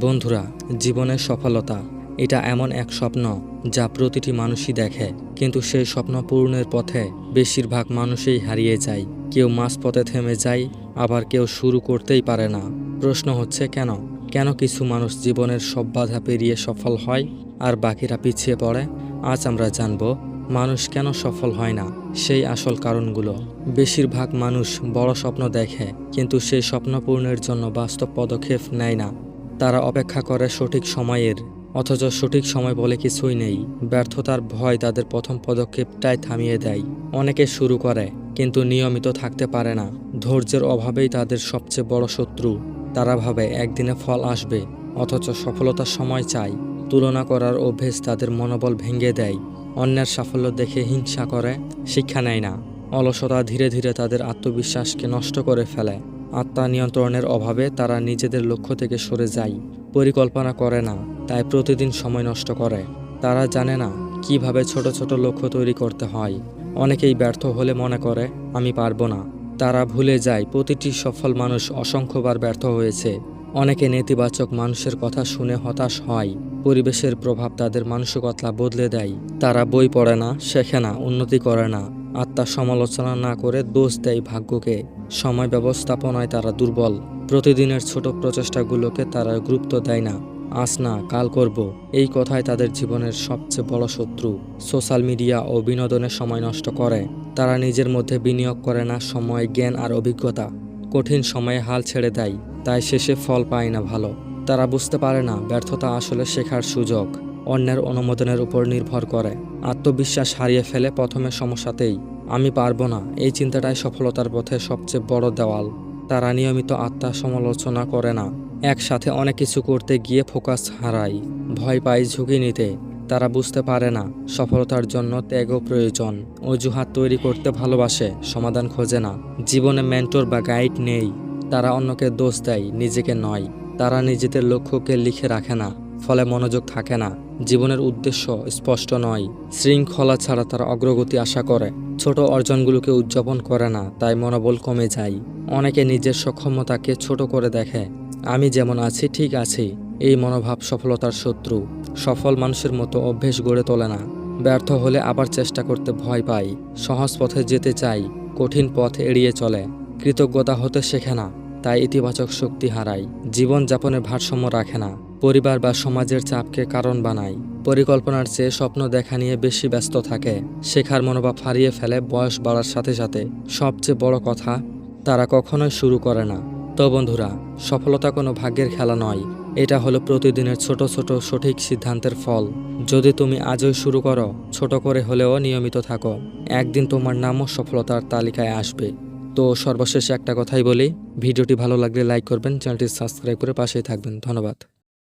বন্ধুরা, জীবনের সফলতা এটা এমন এক স্বপ্ন যা প্রতিটি মানুষই দেখে, কিন্তু সেই স্বপ্ন পূরণের পথে বেশিরভাগ মানুষই হারিয়ে যায়। কেউ মাঝপথে থেমে যায়, আবার কেউ শুরু করতেই পারে না। প্রশ্ন হচ্ছে কেন কেন কিছু মানুষ জীবনের সব বাধা পেরিয়ে সফল হয় আর বাকিরা পিছিয়ে পড়ে। আজ আমরা জানব মানুষ কেন সফল হয় না, সেই আসল কারণগুলো। বেশিরভাগ মানুষ বড় স্বপ্ন দেখে, কিন্তু সেই স্বপ্ন পূরণের জন্য বাস্তব পদক্ষেপ নেয় না। তারা অপেক্ষা করে সঠিক সময়ের, অথচ সঠিক সময় বলে কিছুই নেই। ব্যর্থতার ভয় তাদের প্রথম পদক্ষেপটাই থামিয়ে দেয়। অনেকে শুরু করে কিন্তু নিয়মিত থাকতে পারে না। ধৈর্যের অভাবেই তাদের সবচেয়ে বড় শত্রু। তারা ভাবে একদিনে ফল আসবে, অথচ সফলতার সময় চাই। তুলনা করার অভ্যেস তাদের মনোবল ভেঙে দেয়। অন্যের সাফল্য দেখে হিংসা করে, শিক্ষা নেয় না। অলসতা ধীরে ধীরে তাদের আত্মবিশ্বাসকে নষ্ট করে ফেলে। আত্মা নিয়ন্ত্রণের অভাবে তারা নিজেদের লক্ষ্য থেকে সরে যায়। পরিকল্পনা করে না, তাই প্রতিদিন সময় নষ্ট করে। তারা জানে না কিভাবে ছোট ছোট লক্ষ্য তৈরি করতে হয়। অনেকেই ব্যর্থ হলে মনে করে আমি পারবো না। তারা ভুলে যায় প্রতিটি সফল মানুষ অসংখ্যবার ব্যর্থ হয়েছে। অনেকে নেতিবাচক মানুষের কথা শুনে হতাশ হয়। পরিবেশের প্রভাব তাদের মানসিকতা বদলে দেয়। তারা বই পড়ে না, শেখে না, উন্নতি করে না। আত্মার সমালোচনা না করে দোষ দেয় ভাগ্যকে। সময় ব্যবস্থাপনায় তারা দুর্বল। প্রতিদিনের ছোট প্রচেষ্টাগুলোকে তারা গুরুত্ব দেয় না। আজ না, কাল করব, এই কথাই তাদের জীবনের সবচেয়ে বড় শত্রু। সোশ্যাল মিডিয়া ও বিনোদনের সময় নষ্ট করে। তারা নিজের মধ্যে বিনিয়োগ করে না সময়, জ্ঞান আর অভিজ্ঞতা। কঠিন সময়ে হাল ছেড়ে দেয়, তাই শেষে ফল পায় না ভালো। তারা বুঝতে পারে না ব্যর্থতা আসলে শেখার সুযোগ। অন্যের অনুমোদনের উপর নির্ভর করে। আত্মবিশ্বাস হারিয়ে ফেলে প্রথমে সমস্যাতেই। আমি পারবো না, এই চিন্তাটাই সফলতার পথে সবচেয়ে বড় দেওয়াল। তারা নিয়মিত আত্মা সমালোচনা করে না। একসাথে অনেক কিছু করতে গিয়ে ফোকাস হারায়। ভয় পায় ঝুঁকি নিতে। তারা বুঝতে পারে না সফলতার জন্য ত্যাগও প্রয়োজন। অজুহাত তৈরি করতে ভালোবাসে, সমাধান খোঁজে না। জীবনে মেন্টর বা গাইড নেই। তারা অন্যকে দোষ দেয়, নিজেকে নয়। তারা নিজেদের লক্ষ্যকে লিখে রাখে না, ফলে মনোযোগ থাকে না। জীবনের উদ্দেশ্য স্পষ্ট নয়। শৃঙ্খলা ছাড়া তারা অগ্রগতি আশা করে। ছোট অর্জনগুলোকে উদযাপন করে না, তাই মনোবল কমে যায়। অনেকে নিজের সক্ষমতাকে ছোট করে দেখে। আমি যেমন আছি ঠিক আছি, এই মনোভাব সফলতার শত্রু। সফল মানুষের মতো অভ্যেস গড়ে তোলে না। ব্যর্থ হলে আবার চেষ্টা করতে ভয় পায়। সহজ পথে যেতে চাই, কঠিন পথ এড়িয়ে চলে। কৃতজ্ঞতা হতে শেখে না, তাই ইতিবাচক শক্তি হারায়। জীবনযাপনের ভারসাম্য রাখে না। পরিবার বা সমাজের চাপকে কারণ বানায়। পরিকল্পনার চেয়ে স্বপ্ন দেখা নিয়ে বেশি ব্যস্ত থাকে। শেখার মনোভাব হারিয়ে ফেলে বয়স বাড়ার সাথে সাথে। সবচেয়ে বড় কথা, তারা কখনোই শুরু করে না। তো বন্ধুরা, সফলতা কোনো ভাগ্যের খেলা নয়। এটা হলো প্রতিদিনের ছোট ছোট সঠিক সিদ্ধান্তের ফল। যদি তুমি আজই শুরু করো, ছোট করে হলেও নিয়মিত থাকো, একদিন তোমার নামও সফলতার তালিকায় আসবে। তো সর্বশেষে একটা কথাই বলি, ভিডিওটি ভালো লাগলে লাইক করবেন, চ্যানেলটি সাবস্ক্রাইব করে পাশেই থাকবেন। ধন্যবাদ।